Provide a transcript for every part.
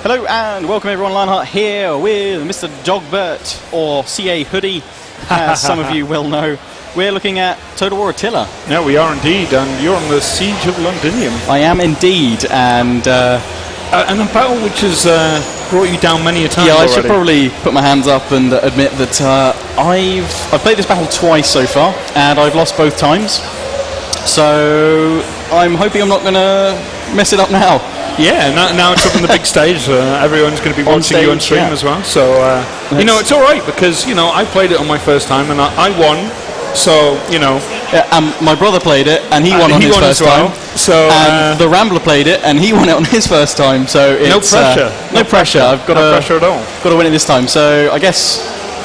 Hello and welcome everyone, Lionheart here with Mr. Dogbert, or CA Hoodie, as some of you will know. We're looking at Total War Attila. Yeah, we are indeed, and you're on the Siege of Londinium. I am indeed, and a battle which has brought you down many a time. Yeah, already. I should probably put my hands up and admit that I've played this battle twice so far, and I've lost both times. So I'm hoping I'm not going to mess it up now. Yeah, now it's up on the big stage. Everyone's going to be watching you on stream as well. So, you know, it's all right because, you know, I played it on my first time and I won. So, you know. Yeah, my brother played it and he won on his first time. So, and the Rambler played it and he won it on his first time. So it's, no pressure. No pressure. I've got no pressure at all. Got to win it this time. So I guess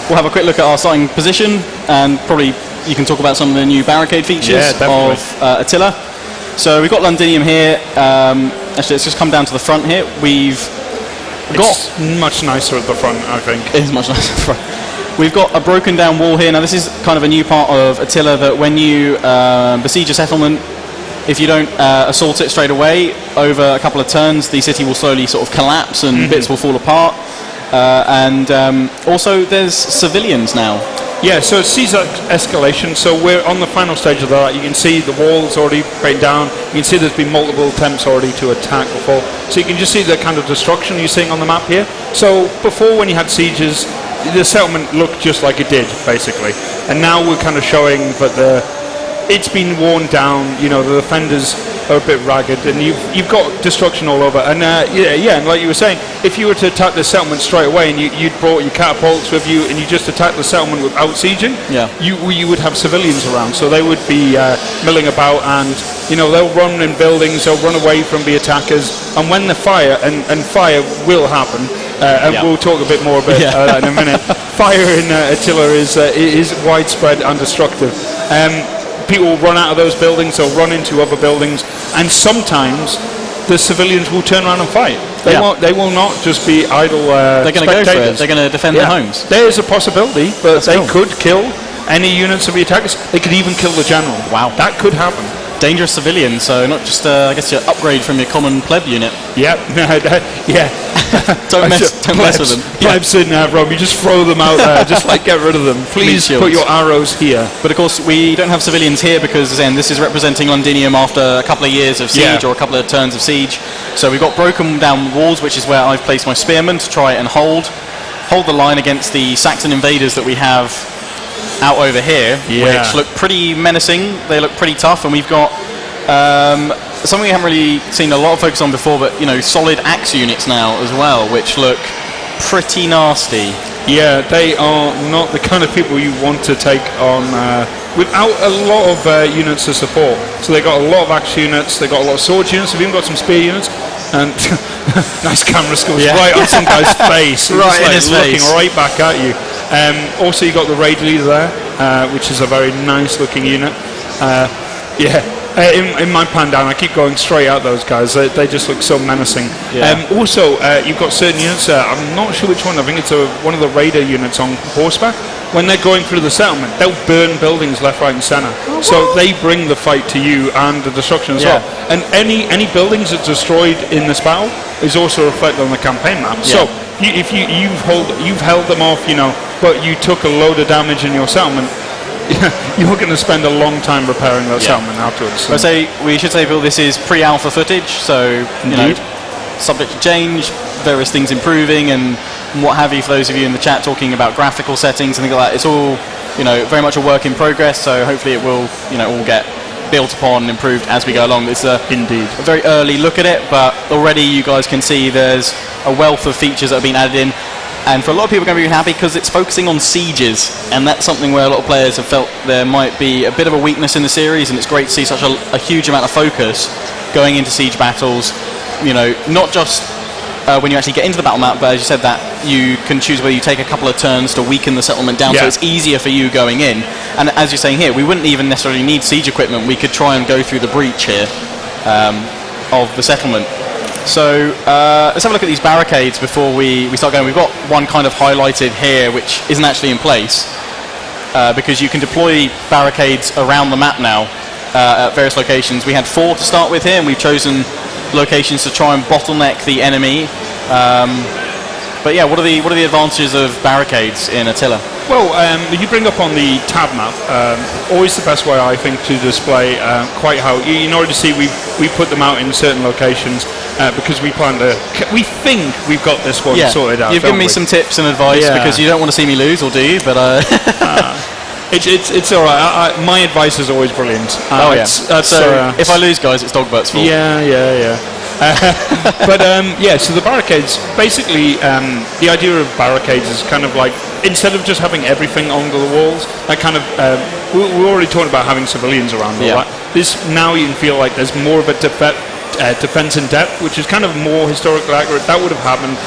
we'll have a quick look at our starting position and probably you can talk about some of the new barricade features of Attila. So we've got Londinium here. Actually, let's just come down to the front here. It's much nicer at the front, I think. It is much nicer at the front. We've got a broken down wall here. Now, this is kind of a new part of Attila that when you besiege a settlement, if you don't assault it straight away, over a couple of turns, the city will slowly sort of collapse and bits will fall apart. Also, there's civilians now. Yeah, so it's siege escalation, so we're on the final stage of that. You can see the walls already breaking down. You can see there's been multiple attempts already to attack before. So you can just see the kind of destruction you're seeing on the map here. So before, when you had sieges, the settlement looked just like it did, basically. And now we're kind of showing that it's been worn down, you know, the defenders are a bit ragged, and you've got destruction all over. And and like you were saying, if you were to attack the settlement straight away and you'd brought your catapults with you and you just attacked the settlement without sieging, you would have civilians around, so they would be milling about, and you know, they'll run in buildings, they'll run away from the attackers, and when the fire and fire will happen, and we'll talk a bit more about that in a minute. Fire in Attila is widespread and destructive. People will run out of those buildings, they'll run into other buildings, and sometimes the civilians will turn around and fight. They will not just be idle They're going to go for it. They're going to defend their homes. There is a possibility, but they could kill any units of the attackers. They could even kill the general. Wow. That could happen. Dangerous civilians, so not just, I guess, your upgrade from your common pleb unit. Yep. Don't mess with them. Plebs didn't have Rob. You just throw them out there. Just like get rid of them. Please put your arrows here. But of course, we don't have civilians here because, again, this is representing Londinium after a couple of years of siege or a couple of turns of siege. So we've got broken down walls, which is where I've placed my spearmen to try and hold the line against the Saxon invaders that we have out over here, which look pretty menacing. They look pretty tough, and we've got something we haven't really seen a lot of focus on before, but you know, solid axe units now as well, which look pretty nasty. Yeah, they are not the kind of people you want to take on without a lot of units to support. So they got a lot of axe units, they got a lot of sword units, they've even got some spear units, and nice camera skills right on some guy's face, right in his looking face, right back at you. Also, you got the raid leader there, which is a very nice looking unit. In my pan down, I keep going straight at those guys. They just look so menacing. Also, you've got certain units. I'm not sure which one. I think it's one of the raider units on horseback. When they're going through the settlement, they'll burn buildings left, right, and centre. So they bring the fight to you and the destruction as well. And any buildings that's destroyed in this battle is also reflected on the campaign map. So if you've held them off, you know, but you took a load of damage in your settlement, you're going to spend a long time repairing that settlement afterwards. We should say, Bill, this is pre-alpha footage, so you know, subject to change, various things improving and what have you. For those of you in the chat talking about graphical settings and things like that, it's all, you know, very much a work in progress. So hopefully it will, you know, all get built upon and improved as we go along. It's a very early look at it, but already you guys can see there's a wealth of features that have been added in. And for a lot of people, are going to be happy because it's focusing on sieges, and that's something where a lot of players have felt there might be a bit of a weakness in the series, and it's great to see such a huge amount of focus going into siege battles. You know, not just when you actually get into the battle map, but as you said, that you can choose whether you take a couple of turns to weaken the settlement down, so it's easier for you going in. And as you're saying here, we wouldn't even necessarily need siege equipment. We could try and go through the breach here of the settlement. So let's have a look at these barricades before we start going. We've got one kind of highlighted here which isn't actually in place because you can deploy barricades around the map now at various locations. We had 4 to start with here, and we've chosen locations to try and bottleneck the enemy But yeah, what are the advantages of barricades in Attila? Well, you bring up on the tab map, always the best way I think to display quite how, in order to see we put them out in certain locations because we think we've got this one sorted out. You've given me some tips and advice because you don't want to see me lose, or do you? But it's all right. My advice is always brilliant. So if I lose, guys, it's Dogbert's fault. Yeah. So the barricades, basically, the idea of barricades is kind of like, instead of just having everything on the walls, that kind of, we're already talking about having civilians around all that. This, now you can feel like there's more of a defense in depth, which is kind of more historically accurate. That would have happened.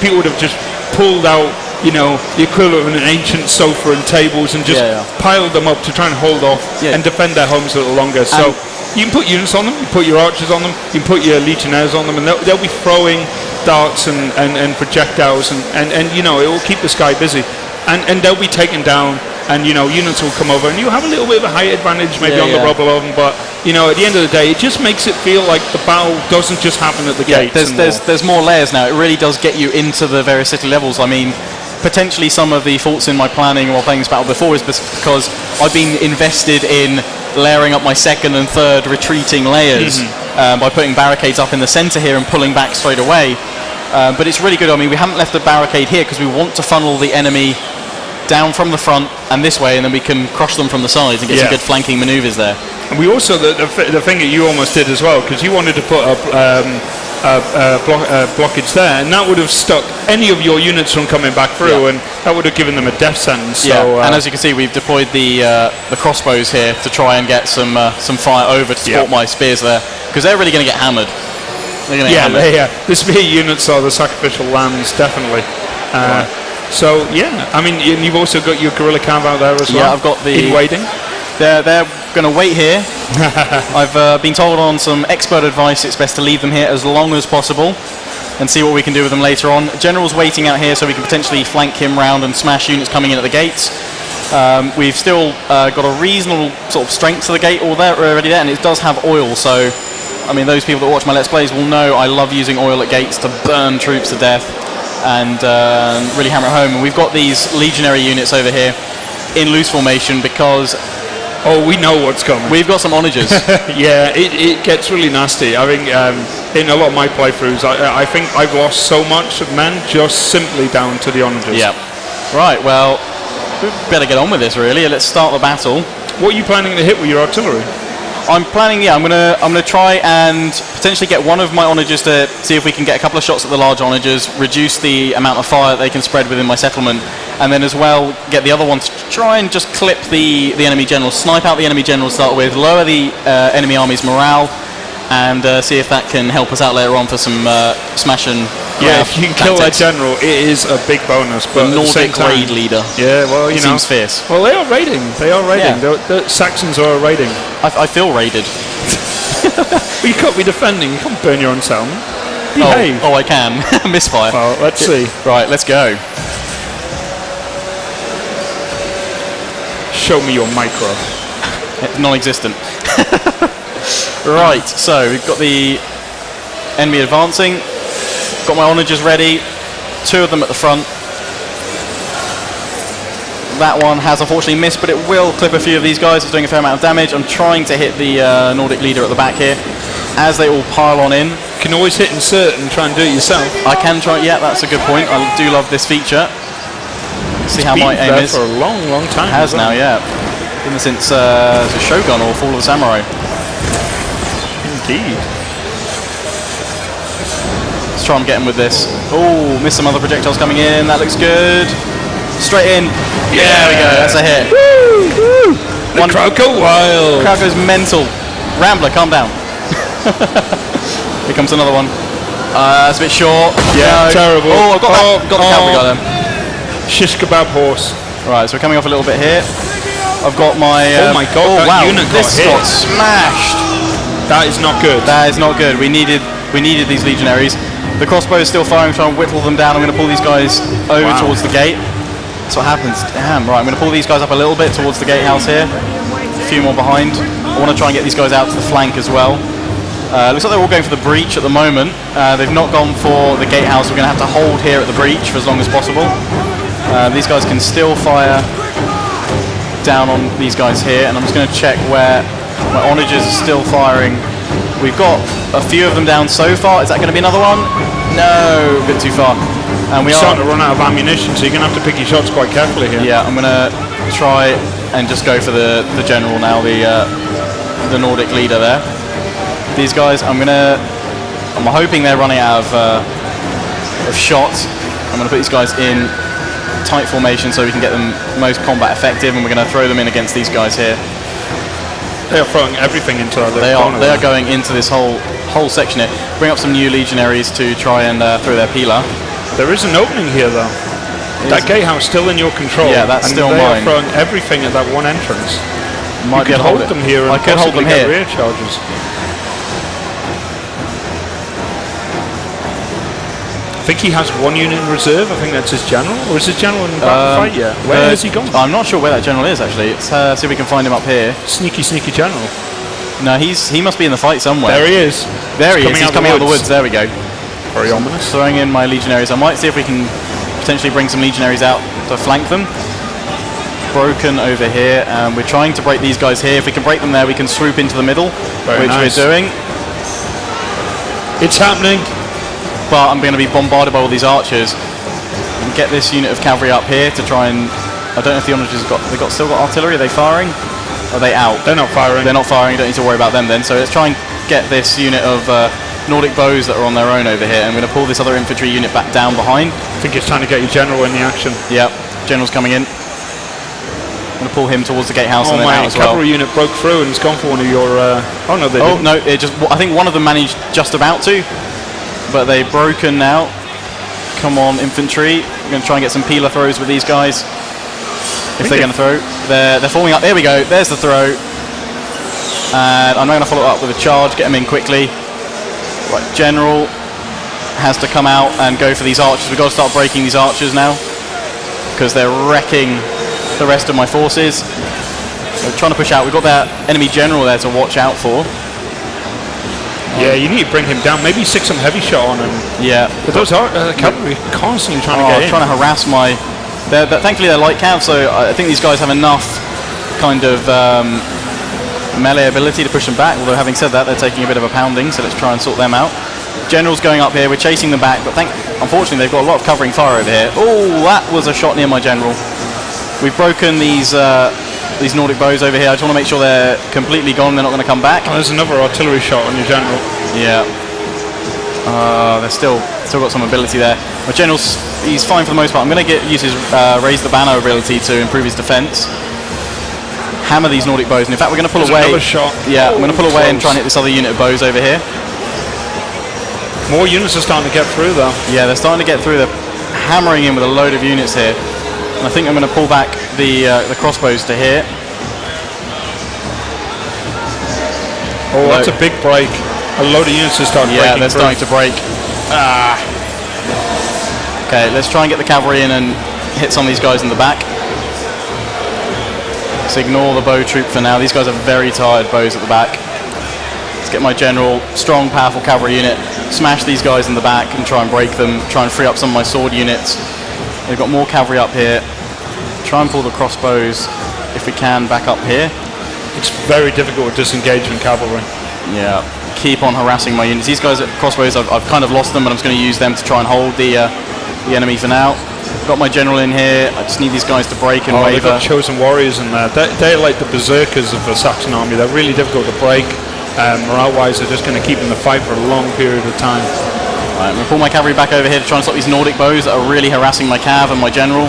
People would have just pulled out, the equivalent of an ancient sofa and tables and just piled them up to try and hold off and defend their homes a little longer. So you can put units on them, you put your archers on them, you can put your legionnaires on them, and they'll be throwing darts and projectiles, and it will keep the sky busy. And they'll be taken down, and units will come over, and you have a little bit of a height advantage maybe on the rubble of them, but at the end of the day, it just makes it feel like the battle doesn't just happen at the gates. There's more layers now. It really does get you into the various city levels. I mean, potentially some of the faults in my planning while playing this battle before is because I've been invested in layering up my second and third retreating layers by putting barricades up in the center here and pulling back straight away. But it's really good. I mean, we haven't left the barricade here because we want to funnel the enemy down from the front and this way, and then we can crush them from the sides and get some good flanking maneuvers there. And we also, the thing that you almost did as well, because you wanted to put up blockage there, and that would have stuck any of your units from coming back through, and that would have given them a death sentence. So, and as you can see, we've deployed the crossbows here to try and get some fire over to support my spears there, because they're really going to get hammered. The spear units are the sacrificial lambs, definitely. So I mean, you've also got your guerrilla cav out there as well. Yeah, I've got the in waiting. They're going to wait here. I've been told on some expert advice it's best to leave them here as long as possible and see what we can do with them later on. General's waiting out here so we can potentially flank him round and smash units coming in at the gates. We've still got a reasonable sort of strength to the gate already there, and it does have oil, so I mean, those people that watch my Let's Plays will know I love using oil at gates to burn troops to death and really hammer it home. And we've got these legionary units over here in loose formation because we know what's coming. We've got some onagers. It gets really nasty. I think in a lot of my playthroughs, I think I've lost so much of men just simply down to the onagers. Yeah. Right, well, we better get on with this really. Let's start the battle. What are you planning to hit with your artillery? I'm planning, I'm gonna try and potentially get one of my onagers to see if we can get a couple of shots at the large onagers, reduce the amount of fire that they can spread within my settlement, and then as well get the other one to try and just clip the enemy general, snipe out the enemy general to start with, lower the enemy army's morale, and see if that can help us out later on for some smash and if you can kill that general, it is a big bonus. But the Nordic raid leader. Yeah, well, seems fierce. Well, they are raiding. The Saxons are raiding. I feel raided. Well, you can't be defending. You can't burn your own settlement. Behave. Oh, I can. Misfire. Well, let's see. Right, let's go. Show me your micro. Non-existent. Right, so we've got the enemy advancing. Got my onagers ready. 2 of them at the front. That one has unfortunately missed, but it will clip a few of these guys. It's doing a fair amount of damage. I'm trying to hit the Nordic leader at the back here as they all pile on in. You can always hit insert and try and do it yourself. I can try, that's a good point. I do love this feature. See how my aim is. For a long, long time. It has now, Even since the Shogun or Fall of the Samurai. Indeed. Let's try and get him with this. Oh, missed some other projectiles coming in. That looks good. Straight in. Yeah, there we go. That's a hit. Woo! The crowd go wild. The crowd goes mental. Rambler, calm down. Here comes another one. That's a bit short. Yeah, no. Terrible. Oh, I've got the cavalry guy then. Shish kebab horse. Right, so we're coming off a little bit here. I've got my... oh my god, that unit got smashed. That is not good. That is not good. We needed these legionaries. The crossbow is still firing, trying to whittle them down. I'm going to pull these guys over towards the gate. That's what happens. Damn, right, I'm going to pull these guys up a little bit towards the gatehouse here. A few more behind. I want to try and get these guys out to the flank as well. Looks like they're all going for the breach at the moment. They've not gone for the gatehouse. We're going to have to hold here at the breach for as long as possible. These guys can still fire down on these guys here, and I'm just going to check where my onagers are still firing. We've got a few of them down so far. Is that going to be another one? No, a bit too far. And we are starting to run out of ammunition, so you're going to have to pick your shots quite carefully here. Yeah, I'm going to try and just go for the general now, the Nordic leader there. These guys, I'm hoping they're running out of shots. I'm going to put these guys in tight formation so we can get them most combat effective, and we're going to throw them in against these guys here. They are throwing everything into that. They are going into this whole section here. Bring up some new legionaries to try and throw their Pila. There is an opening here, though. That gatehouse still in your control. Yeah, that's and still they mine. Are throwing everything at that one entrance. Might you could hold them here and possibly get rear charges. I think he has one unit in reserve. I think that's his general. Or is his general in battle fight yet? Where has he gone? I'm not sure where that general is, actually. Let's see if we can find him up here. Sneaky general. No, he must be in the fight somewhere. There he is. There he is. He's coming out of the woods. There we go. Very ominous. Throwing in my legionaries. I might see if we can potentially bring some legionaries out to flank them. Broken over here. We're trying to break these guys here. If we can break them there, we can swoop into the middle, which we're doing. It's happening. But I'm going to be bombarded by all these archers. And get this unit of cavalry up here to try and... I don't know if the onagers still got artillery. Are they firing? Are they out? They're not firing. They're not firing. You don't need to worry about them then. So let's try and get this unit of Nordic bows that are on their own over here. I'm going to pull this other infantry unit back down behind. I think it's time to get your general in the action. Yeah, general's coming in. I'm going to pull him towards the gatehouse and then out as well. Cavalry unit broke through and it's gone for one of your... oh no, they didn't. No, I think one of them managed just about to. But they've broken now. Come on, infantry. I'm going to try and get some Pila throws with these guys. If they're going to throw. They're forming up. There we go. There's the throw. And I'm now going to follow up with a charge. Get them in quickly. Right, general has to come out and go for these archers. We've got to start breaking these archers now. Because they're wrecking the rest of my forces. We're trying to push out. We've got that enemy general there to watch out for. Yeah, you need to bring him down. Maybe stick some heavy shot on him. Yeah. But those cavalry constantly trying to get in. Trying to harass my... thankfully they're light cav, so I think these guys have enough kind of melee ability to push them back. Although having said that, they're taking a bit of a pounding, so let's try and sort them out. General's going up here. We're chasing them back, but unfortunately they've got a lot of covering fire over here. Oh, that was a shot near my general. We've broken these Nordic bows over here. I just want to make sure they're completely gone. They're not going to come back. Oh, there's another artillery shot on your general. Yeah. They're still got some ability there. My general's he's fine for the most part. I'm going to use his raise the banner ability to improve his defense. Hammer these Nordic bows, and in fact we're going to pull away. Another shot. Yeah, I'm going to pull away and try and hit this other unit of bows over here. More units are starting to get through though. Yeah, they're starting to get through. They're hammering in with a load of units here. And I think I'm going to pull back the crossbows to here. Oh, that's a big break. A load of units are starting breaking through. Yeah, they're starting to break. Okay, let's try and get the cavalry in and hit some of these guys in the back. Let's ignore the bow troop for now. These guys are very tired bows at the back. Let's get my general, strong, powerful cavalry unit, smash these guys in the back and try and break them, try and free up some of my sword units. They've got more cavalry up here. Try and pull the crossbows, if we can, back up here. It's very difficult with disengagement cavalry. Yeah, keep on harassing my units. These guys at crossbows, I've kind of lost them, but I'm just going to use them to try and hold the enemy for now. Got my general in here. I just need these guys to break and waver. They've got chosen warriors in there. They're like the berserkers of the Saxon army. They're really difficult to break. Morale-wise, they're just going to keep in the fight for a long period of time. Right, I'm going to pull my cavalry back over here to try and stop these Nordic bows that are really harassing my cav and my general.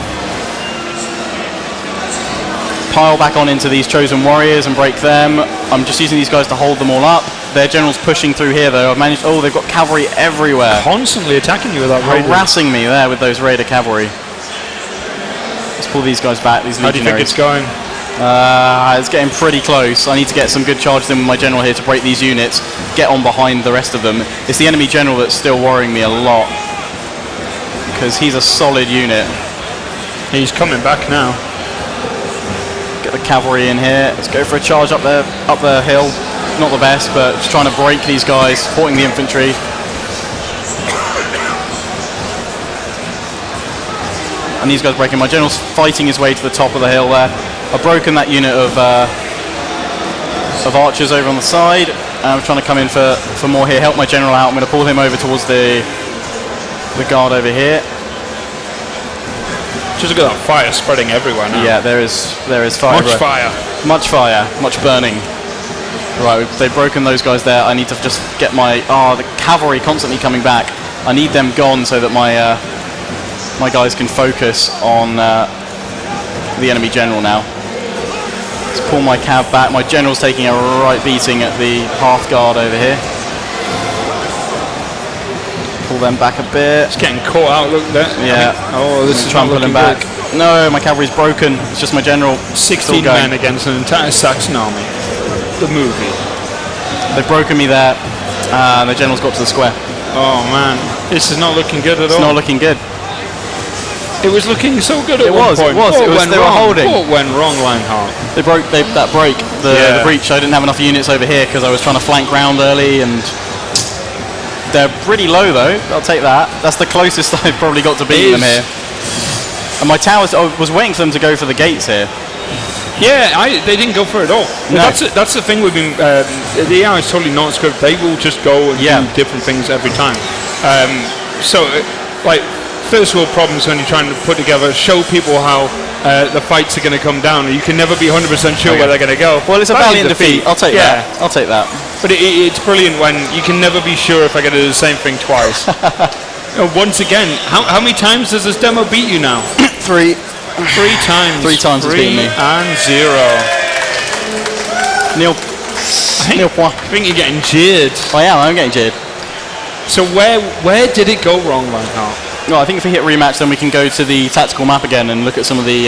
Pile back on into these chosen warriors and break them. I'm just using these guys to hold them all up. Their general's pushing through here though. I've managed... Oh, they've got cavalry everywhere. Constantly attacking you with that raider. Harassing me there with those raider cavalry. Let's pull these guys back, these legionaries. How do you think it's going? It's getting pretty close. I need to get some good charges in with my general here to break these units, get on behind the rest of them. It's the enemy general that's still worrying me a lot, because he's a solid unit. He's coming back now. Get the cavalry in here. Let's go for a charge up the hill. not the best, but just trying to break these guys, supporting the infantry. And these guys breaking. My general's fighting his way to the top of the hill there. I've broken that unit of archers over on the side. I'm trying to come in for more here, help my general out. I'm going to pull him over towards the guard over here. Just look at that fire spreading everywhere now. Yeah, there is fire. Much fire, much burning. Right, they've broken those guys there. I need to just get the cavalry constantly coming back. I need them gone so that my guys can focus on the enemy general now. Let's pull my cav back. My general's taking a right beating at the Hearth Guard over here. Pull them back a bit. It's getting caught out, look there. Yeah. This is trying to pull him back. Good. No, my cavalry's broken. It's just my general. 16 men against an entire Saxon army. The movie. They've broken me there. The general's got to the square. Oh man, this is not looking good at all. It's not looking good. It was looking so good at one point. They were holding. What went wrong, Lionheart? They broke the breach. I didn't have enough units over here because I was trying to flank round early, and they're pretty low though. I'll take that. That's the closest I've probably got to beating them here. And my towers, I was waiting for them to go for the gates here. Yeah, they didn't go for it at all. No. That's the thing we've been. The AI is totally not scripted. They will just go and do different things every time. First world problems when you're trying to put together, show people how the fights are going to come down. You can never be 100% sure where they're going to go. Well, it's a valiant defeat. I'll take that. I'll take that. But it's brilliant when you can never be sure if I'm going to do the same thing twice. Once again, how many times does this demo beat you now? 3. 3 times. 3 times it's beaten me. 3 and 0. Nil point. I think you're getting jeered. I'm getting jeered. So where did it go wrong, Lionheart? Well, I think if we hit rematch, then we can go to the tactical map again and look at some of the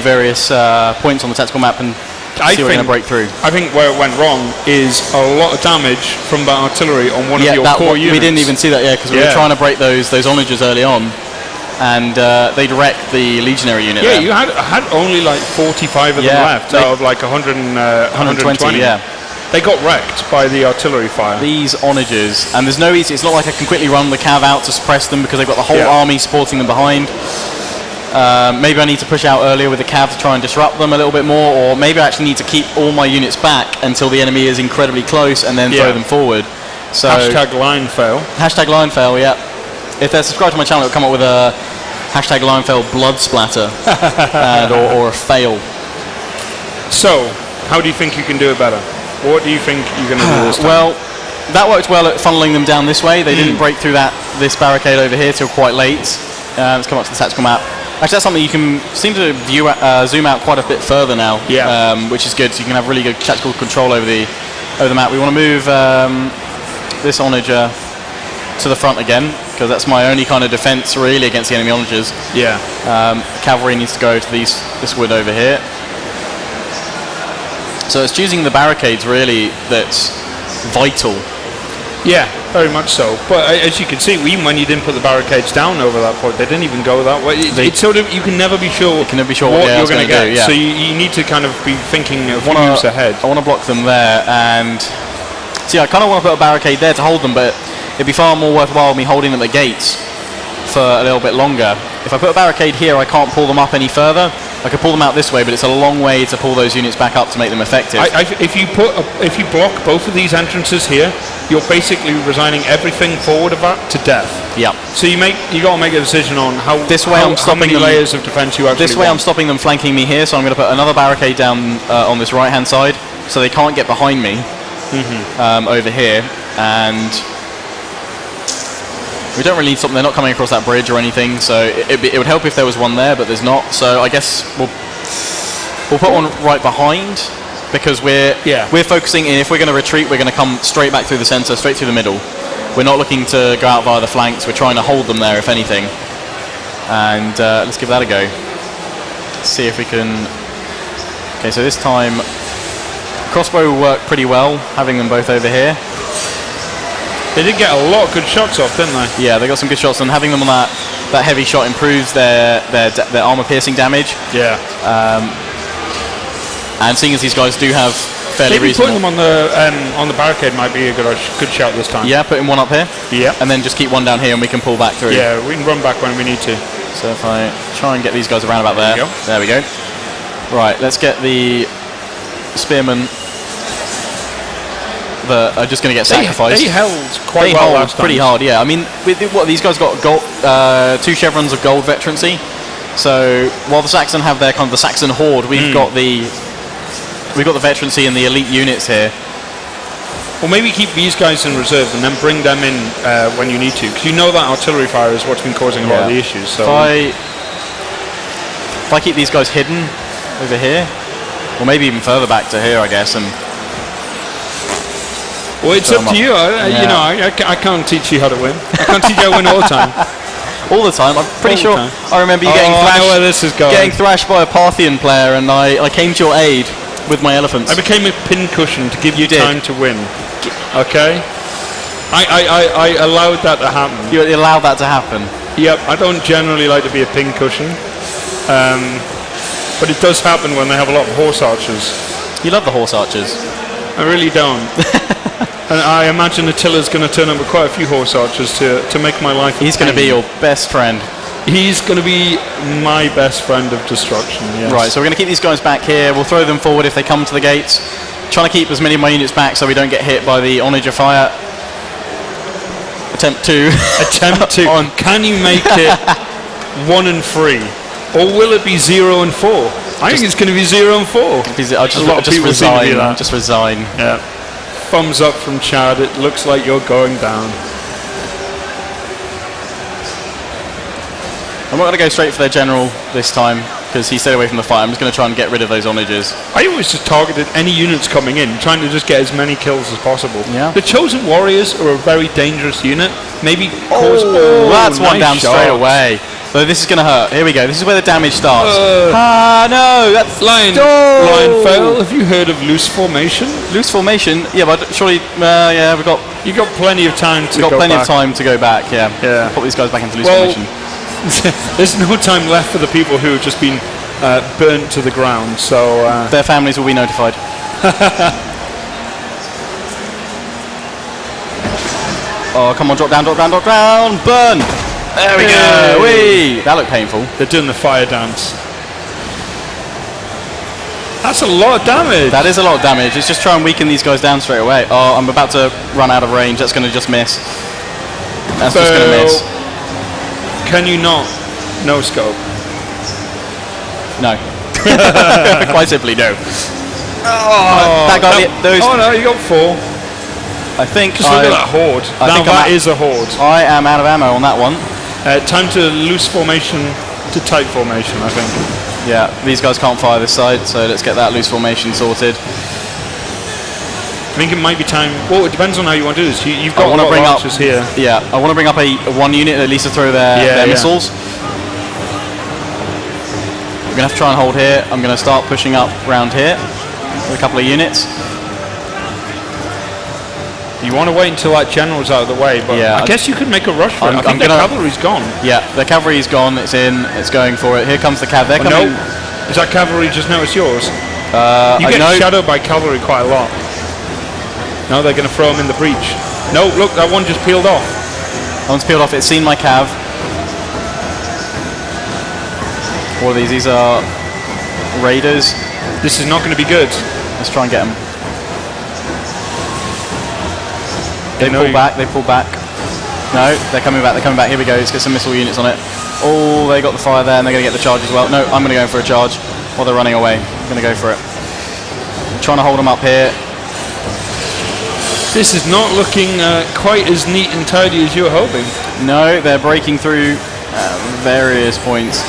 various points on the tactical map and see where we're going to break through. I think where it went wrong is a lot of damage from the artillery on one of your core units. We didn't even see that, because we were trying to break those onagers early on, and they'd wrecked the legionary unit. Yeah, you had only like 45 of them left out of like 120. Yeah. They got wrecked by the artillery fire. These onagers, and there's no easy. It's not like I can quickly run the cav out to suppress them because they've got the whole army supporting them behind. Maybe I need to push out earlier with the cav to try and disrupt them a little bit more, or maybe I actually need to keep all my units back until the enemy is incredibly close and then throw them forward. So hashtag line fail. Hashtag line fail. Yeah. If they're subscribed to my channel, it'll come up with a hashtag line fail blood splatter or a fail. So, how do you think you can do it better? What do you think you're going to do this time? Well, that worked well at funneling them down this way. They didn't break through this barricade over here till quite late. Let's come up to the tactical map. Actually, that's something you can seem to zoom out quite a bit further now, which is good. So you can have really good tactical control over the map. We want to move this onager to the front again because that's my only kind of defense really against the enemy onagers. Yeah. Cavalry needs to go to this wood over here. So it's choosing the barricades really that's vital. Yeah, very much so. But as you can see, even when you didn't put the barricades down over that point, they didn't even go that way. It's sort of, you can never be sure, what you're going to get. Do, So you need to kind of be thinking a few moves ahead. I want to block them there, and see, I kind of want to put a barricade there to hold them, but it'd be far more worthwhile me holding them at the gates for a little bit longer. If I put a barricade here, I can't pull them up any further. I could pull them out this way, but it's a long way to pull those units back up to make them effective. If you block both of these entrances here, you're basically resigning everything forward of that to death. Yeah. So you got to make a decision on how many layers of defense you actually want. This way I'm stopping them flanking me here, so I'm going to put another barricade down on this right-hand side, so they can't get behind me over here. And we don't really need something. They're not coming across that bridge or anything, so it would help if there was one there, but there's not. So I guess we'll put one right behind because we're focusing in. If we're going to retreat, we're going to come straight back through the center, straight through the middle. We're not looking to go out via the flanks. We're trying to hold them there, if anything. And let's give that a go. Let's see if we can. Okay, so this time crossbow will work pretty well, having them both over here. They did get a lot of good shots off, didn't they? Yeah, they got some good shots, and having them on that heavy shot improves their armor piercing damage. Yeah. And seeing as these guys do have fairly Maybe putting reasonable. them on the barricade might be a good shout this time. Yeah, putting one up here. Yeah. And then just keep one down here and we can pull back through. Yeah, we can run back when we need to. So if I try and get these guys around about there. There you go. There we go. Right, let's get the spearmen that are just going to get sacrificed. They held quite well last time. Pretty hard, yeah. I mean, these guys got gold, 2 chevrons of gold veterancy. So while the Saxon have their kind of the Saxon horde, we've got the veterancy and the elite units here. Well, maybe keep these guys in reserve and then bring them in when you need to, because you know that artillery fire is what's been causing a lot of the issues. So if I keep these guys hidden over here, or maybe even further back to here, I guess, and well, it's up to you. You know, I can't teach you how to win. I can't teach you how to win all the time. All the time. I'm pretty sure I remember you getting thrashed. I know where this is going. Getting thrashed by a Parthian player, and I came to your aid with my elephants. I became a pin cushion to give you time to win. Okay. I allowed that to happen. You allowed that to happen. Yep. I don't generally like to be a pin cushion, but it does happen when they have a lot of horse archers. You love the horse archers. I really don't. And I imagine Attila's going to turn up with quite a few horse archers to make my life. He's going to be your best friend. He's going to be my best friend of destruction. Yes. Right. So we're going to keep these guys back here. We'll throw them forward if they come to the gates. Trying to keep as many of my units back so we don't get hit by the onager fire. Attempt to. Can you make it 1 and 3, or will it be 0 and 4? I think it's going to be 0 and 4. I'll just resign. Just resign. Yeah. Thumbs up from Chad. It looks like you're going down. I'm not going to go straight for their general this time because he stayed away from the fight. I'm just going to try and get rid of those onagers. I always just targeted any units coming in, trying to just get as many kills as possible. Yeah. The Chosen Warriors are a very dangerous unit. Maybe cause. That's nice one down shot. straight away. So this is going to hurt. Here we go. This is where the damage starts. No, that's Lion fail. Have you heard of loose formation? Loose formation. Yeah, but surely, yeah, we've got. You got plenty of time to go back. Plenty of time to go back. Yeah. Yeah. Put these guys back into loose formation. There's no time left for the people who have just been burnt to the ground. So their families will be notified. Oh, come on, drop down, burn! There we go! Whee! That looked painful. They're doing the fire dance. That's a lot of damage. That is a lot of damage. Let's just try and weaken these guys down straight away. Oh, I'm about to run out of range. That's going to just miss. That's just going to miss. Can you not no-scope? No. Quite simply, no. No, you got 4. I think. Just look at that horde. That is a horde. I am out of ammo on that one. Time to loose formation to tight formation, I think. Yeah, these guys can't fire this side, so let's get that loose formation sorted. I think it might be time. Well, it depends on how you want to do this. You've got a lot of archers here. Yeah, I want to bring up a 1 unit at least to throw their missiles. We're going to have to try and hold here. I'm going to start pushing up around here with a couple of units. You want to wait until that general's out of the way, but I guess you could make a rush for it. I think the cavalry's gone. Yeah, the cavalry's gone. It's in. It's going for it. Here comes the cav. They're coming. No. Is that cavalry just now? It's yours. You get shadowed by cavalry quite a lot. No, they're going to throw them in the breach. No, look, that one just peeled off. That one's peeled off. It's seen my cav. What are these? These are raiders. This is not going to be good. Let's try and get them. They pull back. No, they're coming back. Here we go. Let's get some missile units on it. Oh, they got the fire there, and they're going to get the charge as well. No, I'm going to go for a charge while they're running away. I'm going to go for it. I'm trying to hold them up here. This is not looking quite as neat and tidy as you were hoping. No, they're breaking through various points.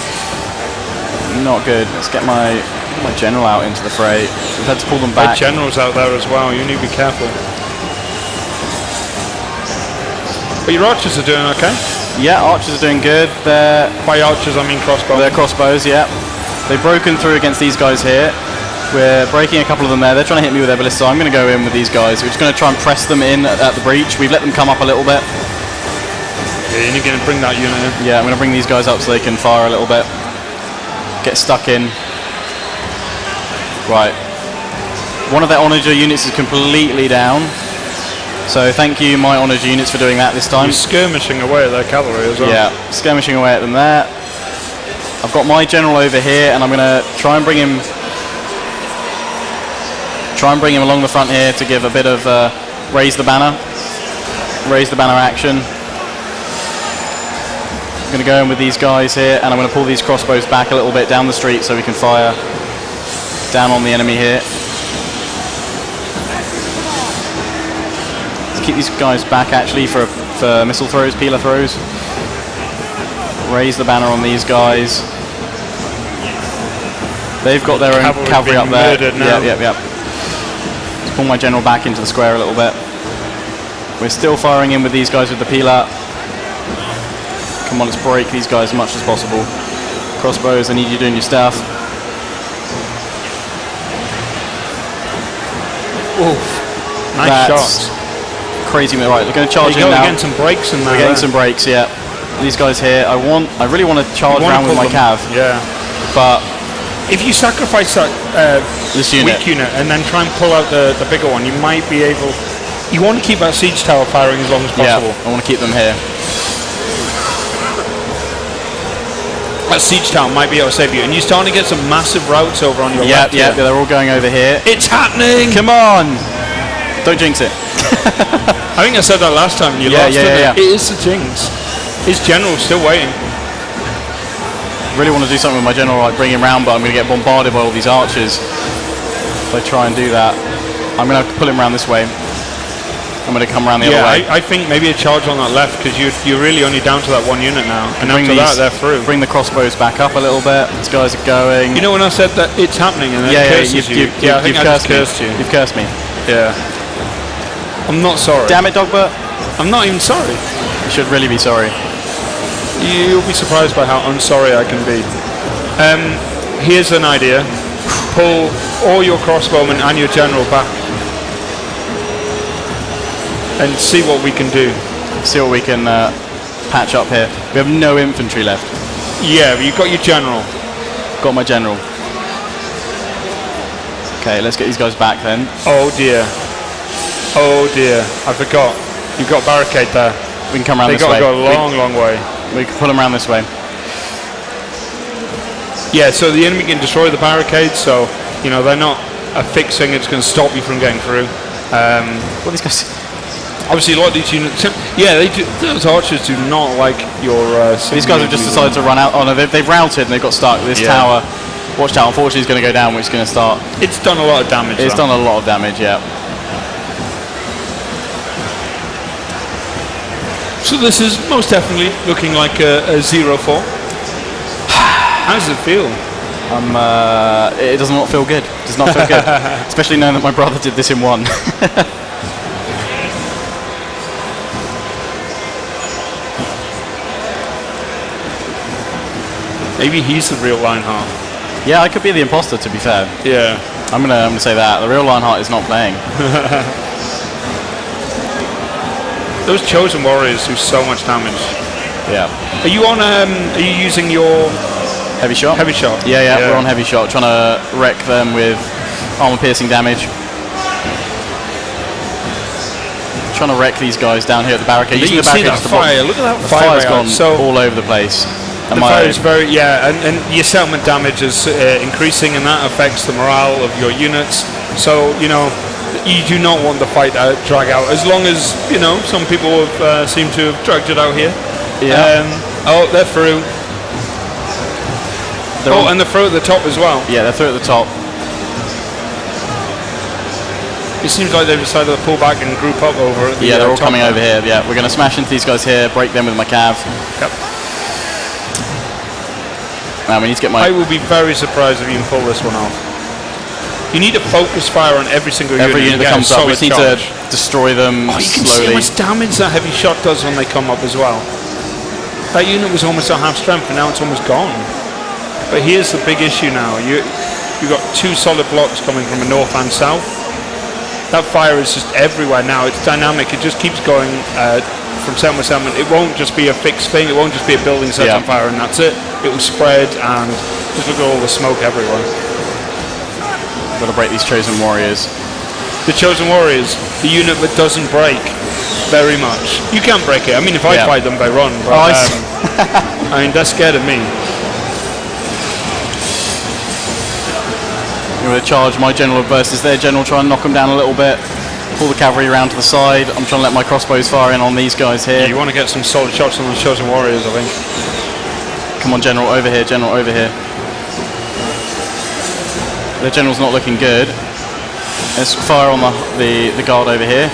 Not good. Let's get my general out into the fray. We've had to pull them back. My general's out there as well. You need to be careful. But your archers are doing okay? Yeah, archers are doing good. By archers, I mean crossbows. They're crossbows, yeah. They've broken through against these guys here. We're breaking a couple of them there. They're trying to hit me with their ballista, so I'm going to go in with these guys. We're just going to try and press them in at the breach. We've let them come up a little bit. Yeah, you're going to bring that unit in. Yeah, I'm going to bring these guys up so they can fire a little bit. Get stuck in. Right. One of their Onager units is completely down. So thank you, my Onager units, for doing that this time. You're skirmishing away at their cavalry as well. Yeah, skirmishing away at them there. I've got my general over here, and I'm going to try and bring him along the front here to give a bit of raise the banner action. I'm going to go in with these guys here, and I'm going to pull these crossbows back a little bit down the street so we can fire down on the enemy here. Let's keep these guys back actually for missile throws, peeler throws. Raise the banner on these guys. They've got their own cavalry up there. Yep. Let's pull my general back into the square a little bit. We're still firing in with these guys with the peeler. Come on, let's break these guys as much as possible. Crossbows, I need you doing your stuff. Oof. Nice shots. Crazy. Right, we're going to charge in now. We're getting some breaks in there. We're getting some breaks, yeah. These guys here, I really want to charge around with my cav. Yeah. But if you sacrifice that weak unit and then try and pull out the bigger one, you might be able. You want to keep that siege tower firing as long as possible. Yeah, I want to keep them here. That siege tower might be able to save you, and you're starting to get some massive routes over on your left. Yeah, they're all going over here. It's happening! Come on! Don't jinx it. I think I said that last time. You lost it. It is the jinx. His general's still waiting. Really want to do something with my general, like bring him round, but I'm going to get bombarded by all these archers if I try and do that. I'm going to have to pull him around this way. I'm going to come around the other way. I think maybe a charge on that left, because you're really only down to that one unit now. And after that, they're through. Bring the crossbows back up a little bit. These guys are going. You know when I said that it's happening and then curses you? I think I just cursed you. You've cursed me. Yeah. I'm not sorry. Damn it, Dogbert. I'm not even sorry. You should really be sorry. You'll be surprised by how unsorry I can be. Here's an idea. Pull all your crossbowmen and your general back. And see what we can do. See what we can patch up here. We have no infantry left. Yeah, but you've got your general. Got my general. Okay, let's get these guys back then. Oh dear. Oh dear. I forgot. You've got a barricade there. We can come around this way. They've got to go a long, long way. We can pull them around this way. Yeah, so the enemy can destroy the barricades, so, you know, they're not a fixed thing that's going to stop you from getting through. What are these guys? Obviously, a lot of these units, yeah, those archers do not like your. These guys have just decided to run out. Oh no, they've routed and they've got stuck. This tower, watchtower, unfortunately, is going to go down, which is going to start. It's done a lot of damage. It's done a lot of damage, yeah. So this is most definitely looking like a 0-4. How does it feel? It does not feel good. It does not feel good, especially knowing that my brother did this in one. Maybe he's the real Lionheart. Yeah, I could be the imposter, to be fair. Yeah. I'm gonna say that. The real Lionheart is not playing. Those chosen warriors do so much damage. Yeah. Are you on? Are you using your heavy shot? Heavy shot. Yeah. We're on heavy shot, trying to wreck them with armor-piercing damage. Trying to wreck these guys down here at the barricade. You can see that fire. Look at that fire. The fire's gone all over the place. The fire is very, and your settlement damage is increasing, and that affects the morale of your units. So, you know, you do not want the fight to drag out. As long as, you know, some people have seem to have dragged it out here. Yeah. Oh, they're through. And they're through at the top as well. Yeah, they're through at the top. It seems like they've decided to pull back and group up over at the they're all coming over here. Yeah, we're going to smash into these guys here, break them with my cav. Yep. Now we need to get my... I will be very surprised if you can pull this one off. You need to focus fire on every single unit. Every unit that comes up, we need to destroy them slowly. You can see how much damage that heavy shot does when they come up as well. That unit was almost at half strength, and now it's almost gone. But here's the big issue now. You've got two solid blocks coming from the north and south. That fire is just everywhere now. It's dynamic. It just keeps going from settlement to settlement. It won't just be a fixed thing. It won't just be a building set on fire and that's it. It will spread, and just look at all the smoke everywhere. Got to break these chosen warriors. the Chosen Warriors, the unit that doesn't break very much. You can't break it. I mean, if I fight them, they run. But, I mean, they're scared of me. I'm going to charge my general versus their general, try and knock them down a little bit. Pull the cavalry around to the side. I'm trying to let my crossbows fire in on these guys here. Yeah, you want to get some solid shots on the Chosen Warriors, I think. Come on, general, over here, general, over here. The general's not looking good. Let's fire on the guard over here.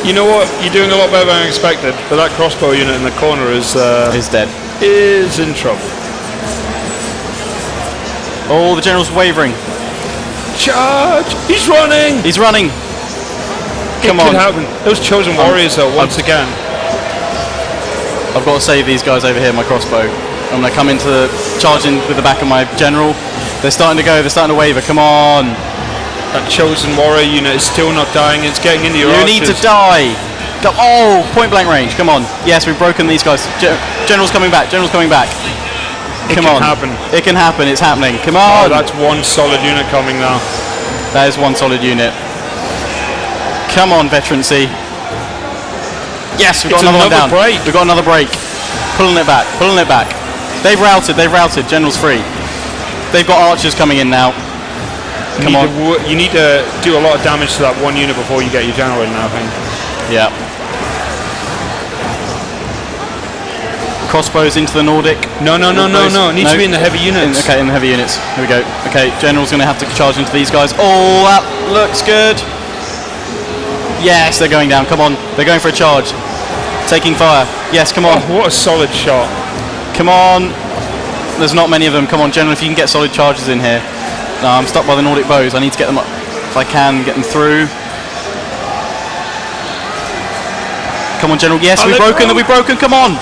You know what? You're doing a lot better than I expected, but that crossbow unit in the corner is dead. Is in trouble. Oh, the general's wavering. Charge! He's running! He's running! Come on. Happen. Those Chosen Warriors though, once again. I've got to save these guys over here, my crossbow. I'm going to come into the charging with the back of my general. They're starting to go, they're starting to waver, come on! That Chosen Warrior unit is still not dying, it's getting into your archers. You need to die! Go, oh, point blank range, come on. Yes, we've broken these guys. General's coming back, general's coming back. Come on. It can happen, it's happening. Come on! Oh, that's one solid unit coming now. That is one solid unit. Come on, veterancy. Yes, we've got another one down. Break. We've got another break. Pulling it back, pulling it back. They've routed, General's free. They've got archers coming in now. Come on. You need to do a lot of damage to that one unit before you get your general in now, I think. Yeah. Crossbows into the Nordic. No. It needs to be in the heavy units. Okay, in the heavy units. Here we go. Okay, General's going to have to charge into these guys. Oh, that looks good. Yes, they're going down. Come on. They're going for a charge. Taking fire. Yes, come on. Oh, what a solid shot. Come on. There's not many of them. Come on, General, if you can get solid charges in here. No, I'm stuck by the Nordic bows. I need to get them up. If I can, get them through. Come on, General. Yes, we've broken. Come on.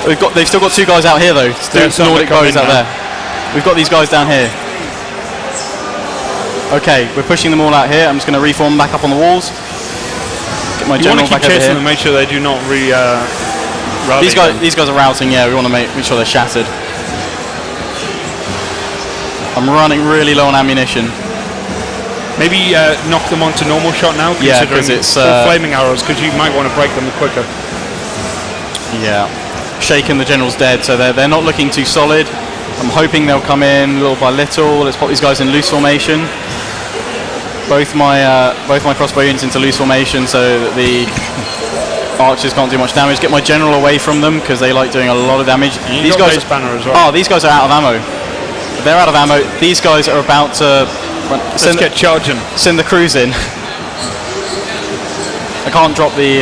They've still got two guys out here though. Still Nordic bows out there. We've got these guys down here. Okay, we're pushing them all out here. I'm just going to reform back up on the walls. Get my general back over here. Them, make sure they do not rally. These guys are routing. Yeah, we want to make sure they're shattered. I'm running really low on ammunition. Maybe knock them onto normal shot now. Yeah, because it's flaming arrows. Because you might want to break them quicker. Yeah. Shaken, the general's dead, so they're not looking too solid. I'm hoping they'll come in little by little. Let's put these guys in loose formation. Both my crossbow units into loose formation so that the archers can't do much damage. Get my general away from them because they like doing a lot of damage. These guys banner as well. Oh, these guys are out of ammo. They're out of ammo. These guys are about to get charging. Send the crews in. I can't drop the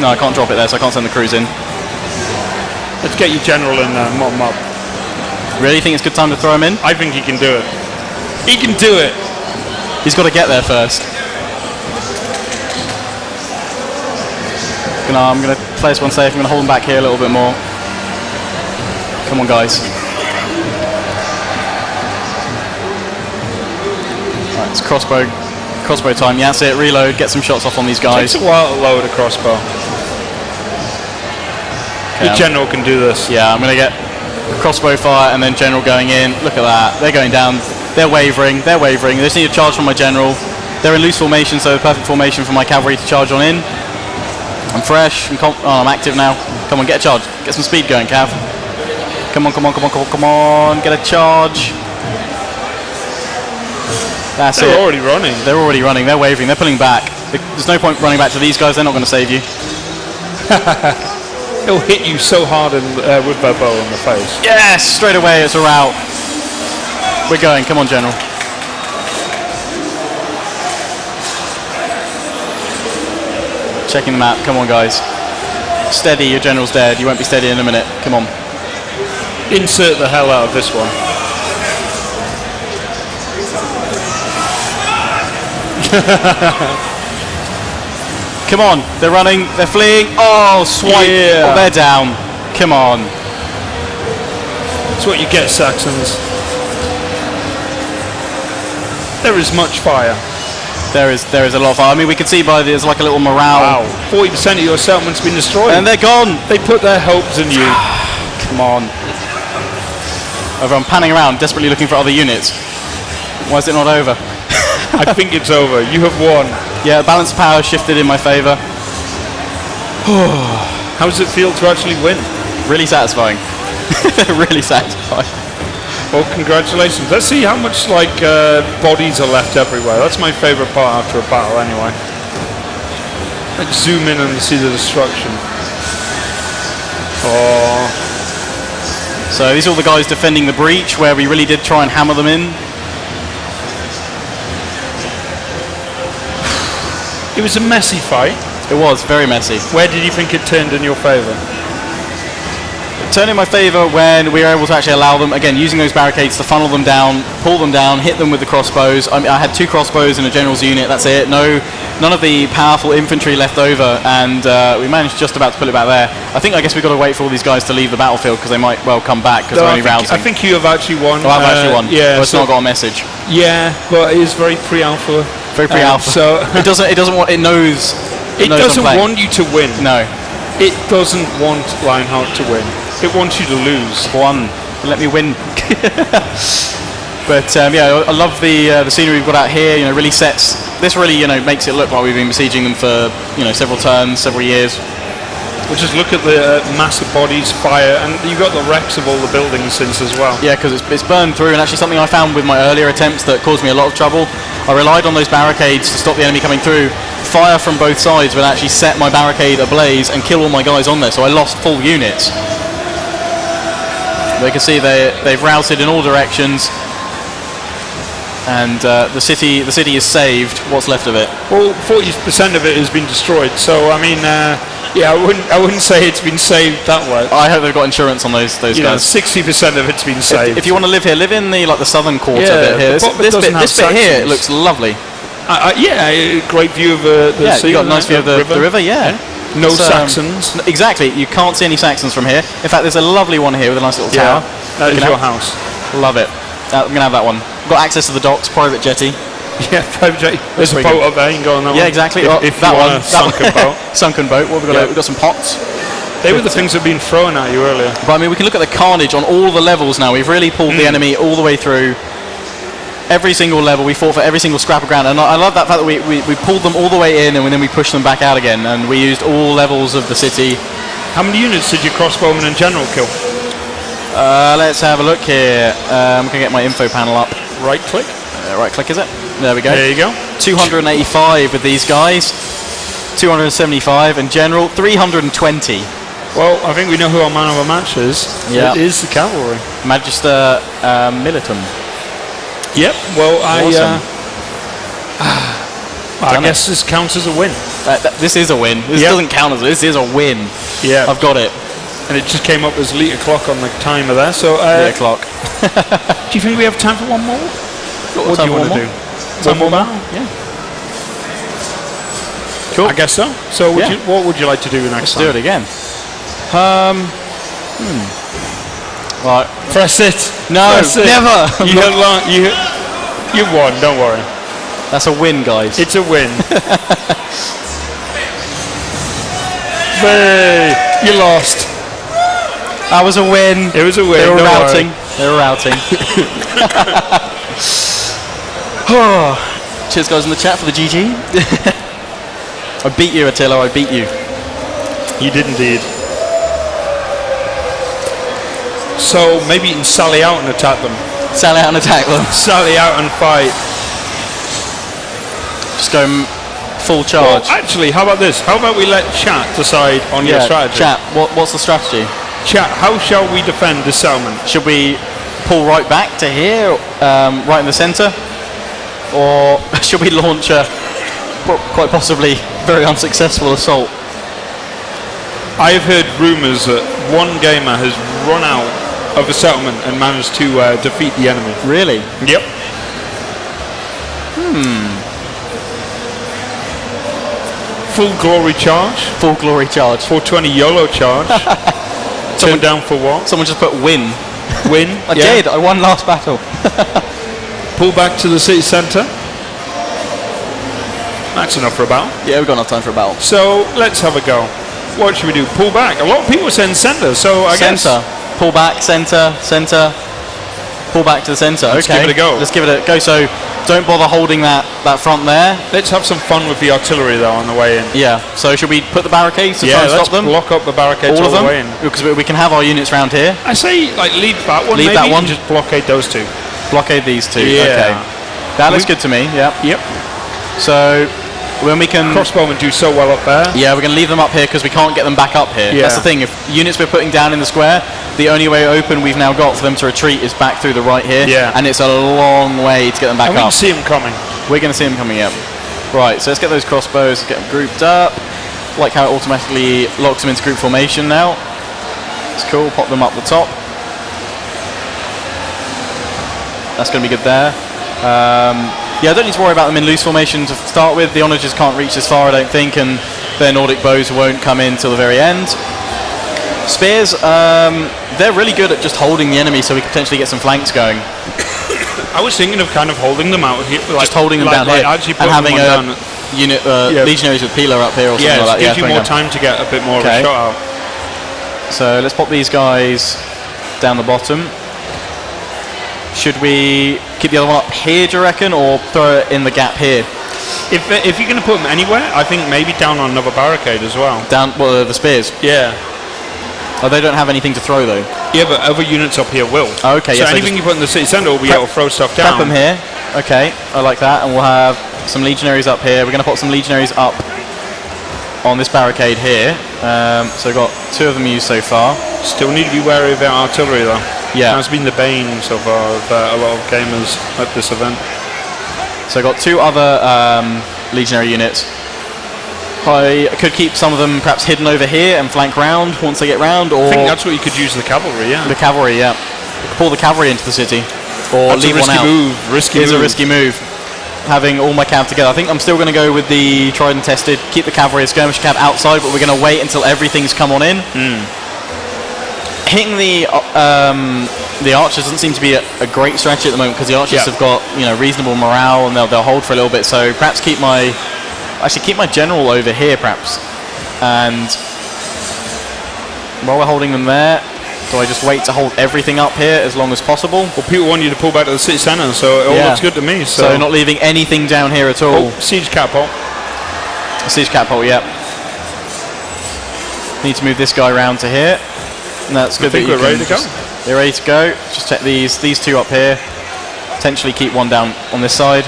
no, I can't drop it there, so I can't send the crews in. Let's get your general in there, mop him up. Really think it's a good time to throw him in? I think he can do it. He can do it! He's got to get there first. I'm going to play this one safe. I'm going to hold him back here a little bit more. Come on, guys. Right, it's crossbow time. Yeah, that's it. Reload. Get some shots off on these guys. Takes a while to load a crossbow. The general can do this. Yeah, I'm going to get crossbow fire and then general going in. Look at that. They're going down. They're wavering. They just need a charge from my general. They're in loose formation, so perfect formation for my cavalry to charge on in. I'm fresh. I'm active now. Come on, get a charge. Get some speed going, Cav. Come on. Get a charge. That's it. They're already running. They're wavering. They're pulling back. There's no point running back to these guys. They're not going to save you. It'll hit you so hard with their bow in the face. Yes, straight away it's a rout. We're going, come on, General. Checking the map, come on, guys. Steady, your general's dead. You won't be steady in a minute, come on. Insert the hell out of this one. Come on, they're running, they're fleeing. Oh, swipe. Yeah. Oh, they're down. Come on. That's what you get, Saxons. There is much fire. There is a lot of fire. I mean, we can see by there's like a little morale. Wow, 40% of your settlement's been destroyed. And they're gone. They put their hopes in you. Come on. Over, I'm panning around, desperately looking for other units. Why is it not over? I think it's over. You have won. Yeah, balance of power shifted in my favour. How does it feel to actually win? Really satisfying. Really satisfying. Well, congratulations. Let's see how much bodies are left everywhere. That's my favourite part after a battle, anyway. Let's zoom in and see the destruction. Oh. So these are all the guys defending the breach, where we really did try and hammer them in. It was a messy fight. It was very messy. Where did you think it turned in your favour? It turned in my favour when we were able to actually allow them, again, using those barricades to funnel them down, pull them down, hit them with the crossbows. I had 2 crossbows in a general's unit, that's it. None of the powerful infantry left over, and we managed just about to pull it back there. I guess we've got to wait for all these guys to leave the battlefield, because they might well come back, because they're only rousing. I think you have actually won. Oh, I've actually won. Yeah, but it's not got a message. Yeah, but it is very pre-alpha. Very pre-alpha. So it doesn't want. It knows. It doesn't want you to win. No. It doesn't want Lionheart to win. It wants you to lose. One. Let me win. But yeah, I love the scenery we've got out here. Really sets. This really makes it look like we've been besieging them for several turns, several years. Well, just look at the massive bodies, fire, and you've got the wrecks of all the buildings since as well. Yeah, because it's burned through, and actually something I found with my earlier attempts that caused me a lot of trouble. I relied on those barricades to stop the enemy coming through. Fire from both sides would actually set my barricade ablaze and kill all my guys on there, so I lost full units. They can see they've routed in all directions, and the city is saved. What's left of it? Well, 40% of it has been destroyed. So I mean, yeah, I wouldn't say it's been saved that way. I hope they've got insurance on those guys. 60% of it's been saved. If you want to live here, live in the southern quarter bit here. This bit here, it looks lovely. Yeah, a great view of the sea. You got a nice view of the river. Yeah. No Saxons. Exactly. You can't see any Saxons from here. In fact, there's a lovely one here with a nice little tower. That is your house. Love it. I'm going to have that one. Got access to the docks, private jetty. Yeah, private jetty. There's a boat up there, you can go on that one. Yeah, exactly. If that one. Sunken boat. Sunken boat. What have we got? We've got some pots. They were the things that have been thrown at you earlier. But I mean, we can look at the carnage on all the levels now. We've really pulled the enemy all the way through. Every single level, we fought for every single scrap of ground, and I love that fact that we pulled them all the way in, and then we pushed them back out again, and we used all levels of the city. How many units did your crossbowmen and general kill? Let's have a look here. I'm going to get my info panel up. Right click. Right click, is it? There we go. There you go. 285 with these guys. 275, and general 320. Well, I think we know who our man of the match is. Yeah. It is the cavalry. Magister Militum. Yep. Well, Awesome. I guess this counts as a win. This is a win. This doesn't count as this is a win. Yeah. I've got it. And it just came up as elite o'clock on the timer there. So 8 o'clock. Do you think we have time for one more? What do you want to do? One more battle? Yeah. Cool. I guess so. So what would you like to do next time? Let's do it again. Right. Press it. No, Press it. never. You won. Don't worry. That's a win, guys. It's a win. You lost. That was a win. It was a win. They were routing. They were routing. Cheers, guys, in the chat for the GG. I beat you, Attila. I beat you. You did indeed. So maybe you can sally out and attack them. Sally out and attack them. Sally out and fight. Just go full charge. Well, actually, how about this? How about we let chat decide on your strategy? Chat, what's the strategy? Chat, how shall we defend this settlement? Should we pull right back to here, right in the centre? Or should we launch a quite possibly very unsuccessful assault? I've heard rumours that one gamer has run out of a settlement and managed to defeat the enemy. Really? Yep. Full glory charge. Full glory charge. 420 YOLO charge. Turn down for what? Someone just put win. Win. I did. I won last battle. Pull back to the city centre. That's enough for a battle. Yeah, we've got enough time for a battle. So let's have a go. What should we do? Pull back. A lot of people are saying centre, so I guess. Centre. Pull back. Centre. Centre. Pull back to the centre. Let's okay. give it a go. Let's give it a go. So don't bother holding that front there. Let's have some fun with the artillery though on the way in. Yeah. So should we put the barricades to try and stop them? Let's block up the barricades all the way in. Because we can have our units around here. I say like leave that one. Leave maybe, that one. And just blockade those two. Blockade these two. Yeah. Okay. That looks good to me. Yeah. Yep. So when we can crossbowmen do so well up there. Yeah, we're going to leave them up here because we can't get them back up here. Yeah. That's the thing. If units we're putting down in the square, the only way open we've now got for them to retreat is back through the right here. Yeah. And it's a long way to get them back and up. we can see them coming. We're going to see them coming up. Right, so let's get those crossbows, get them grouped up. Like how it automatically locks them into group formation now. It's cool. Pop them up the top. That's going to be good there. Yeah, I don't need to worry about them in loose formation to start with. The onagers can't reach this far, I don't think, and their Nordic bows won't come in till the very end. Spears, they're really good at just holding the enemy, so we can potentially get some flanks going. I was thinking of kind of holding them out here, like, just holding them down here, and having a unit legionaries with Peeler up here or something like that. Gives you more time to get a bit more of a shot out. So let's pop these guys down the bottom. Should we keep the other one up here, do you reckon, or throw it in the gap here? If you're going to put them anywhere, I think maybe down on another barricade as well. Down, well, the spears? Yeah. Oh, they don't have anything to throw, though. Yeah, but other units up here will. Oh, okay, so anything you put in the city centre will be able to throw stuff down. Prep them here. Okay, I like that. And we'll have some legionaries up here. We're going to put some legionaries up on this barricade here. So we've got 2 of them used so far. Still need to be wary of their artillery, though. Yeah. That's been the bane so far of a lot of gamers at this event. So I've got 2 other legionary units. I could keep some of them perhaps hidden over here and flank round once they get round, or I think that's what you could use the cavalry, yeah. The cavalry, yeah. Pull the cavalry into the city, or that's leave one out. Risky move. It is a risky move. Having all my cav together. I think I'm still going to go with the tried and tested. Keep the cavalry as skirmish cav outside, but we're going to wait until everything's come on in. Hitting the archers doesn't seem to be a great strategy at the moment because the archers have got reasonable morale and they'll hold for a little bit. So perhaps keep my general over here, perhaps. And while we're holding them there, do I just wait to hold everything up here as long as possible? Well, people want you to pull back to the city centre, so it all looks good to me. So not leaving anything down here at all. Siege catapult. Siege catapult, yeah. Need to move this guy around to here. And that's good. I think we're ready to go. They're ready to go. Just check these 2 up here. Potentially keep one down on this side.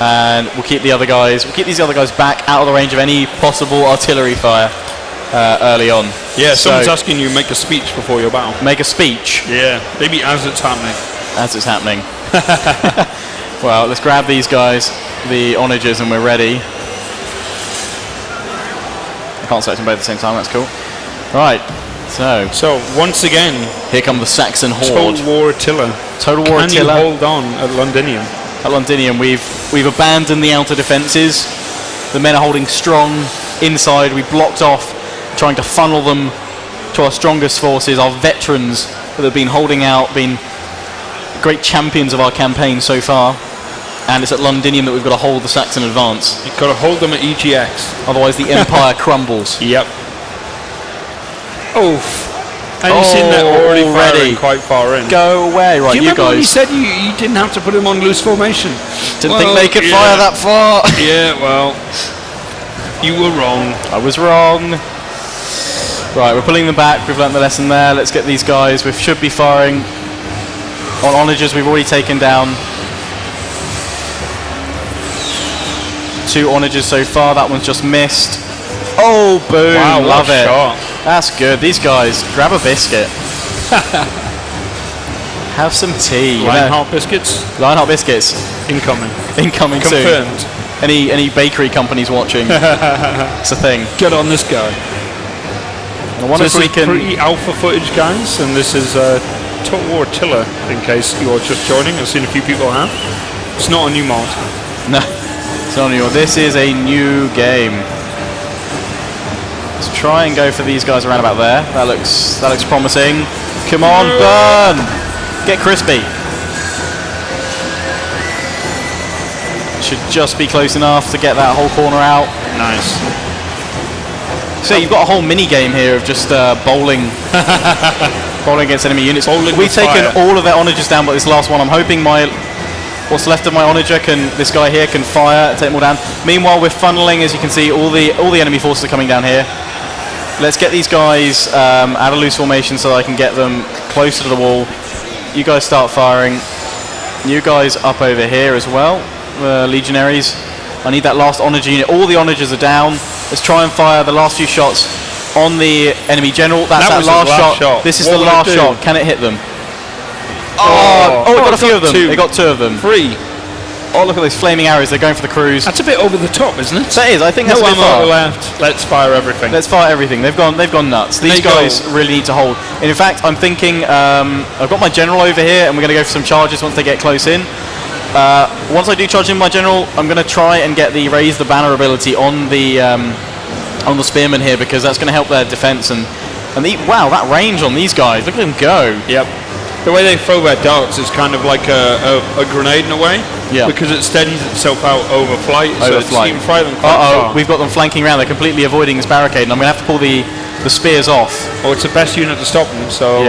And we'll keep the other guys. We'll keep these other guys back out of the range of any possible artillery fire early on. Yeah, someone's asking you to make a speech before your battle. Make a speech? Yeah, maybe as it's happening. As it's happening. Well, let's grab these guys, the onagers, and we're ready. I can't select them both at the same time, that's cool. Right, so once again, here come the Saxon horde. Total War Attila. Total War Attila. Can you hold on at Londinium? At Londinium, we've abandoned the outer defences. The men are holding strong inside. We blocked off, trying to funnel them to our strongest forces, our veterans that have been holding out, been great champions of our campaign so far. And it's at Londinium that we've got to hold the Saxon advance. You've got to hold them at EGX. Otherwise the empire crumbles. Yep. Oof. And you've seen that already firing quite far in. Go away. Right, do you remember guys. when you said you didn't have to put them on loose formation? Didn't think they could fire that far. Yeah, well, you were wrong. I was wrong. Right, we're pulling them back. We've learnt the lesson there. Let's get these guys. We should be firing on onagers. We've already taken down 2 onagers so far. That one's just missed. Oh, boom. Wow, love it. Shot. That's good. These guys, grab a biscuit. Have some tea. Lionheart biscuits? Lionheart biscuits. Incoming. Incoming soon. Confirmed. Any bakery companies watching? It's a thing. Get on this guy. I wonder so if we can... pre-alpha footage, guys, and this is Total War Attila, in case you're just joining. I've seen a few people have. It's not a new mod. No, it's not a new mod. This is a new game. Let's try and go for these guys around about there. That looks promising. Come on, burn! Get crispy. Should just be close enough to get that whole corner out. Nice. So you've got a whole mini game here of just bowling, bowling against enemy units. We've taken all of their onagers down, but this last one, I'm hoping what's left of my onager this guy here can fire, take them all down. Meanwhile, we're funneling, as you can see, all the enemy forces are coming down here. Let's get these guys out of loose formation so that I can get them closer to the wall. You guys start firing. You guys up over here as well, legionaries. I need that last onager unit. All the onagers are down. Let's try and fire the last few shots on the enemy general. That's that last shot. This is the last shot. Can it hit them? Oh, it got a few of them. It got 2 of them. 3. Oh, look at those flaming arrows. They're going for the cruise. That's a bit over the top, isn't it? That is. I think that's a bit far. Left. Let's fire everything. Let's fire everything. They've gone nuts. These guys really need to hold. And in fact, I'm thinking I've got my general over here, and we're going to go for some charges once they get close in. Once I do charge in my general, I'm going to try and get the raise the banner ability on the spearmen here, because that's going to help their defense wow, that range on these guys. Look at them go. Yep. The way they throw their darts is kind of like a grenade in a way. Yeah. Because it steadies itself out over flight. So you can fry them quite far. We've got them flanking around. They're completely avoiding this barricade, and I'm going to have to pull the spears off. Oh, it's the best unit to stop them. So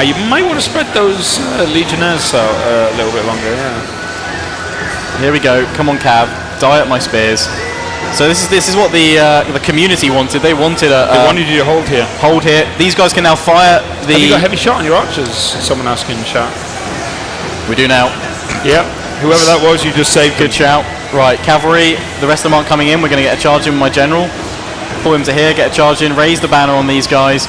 you might want to spread those legionnaires out a little bit longer. Yeah. Here we go. Come on, Cav. Die at my spears. So this is what the community wanted. They wanted they wanted you to hold here. Hold here. These guys can now fire the... Have you got heavy shot on your archers? Someone asking in the chat. We do now. Yep. Whoever that was, you just saved. Good shout. Right, cavalry. The rest of them aren't coming in. We're going to get a charge in with my general. Pull him to here. Get a charge in. Raise the banner on these guys.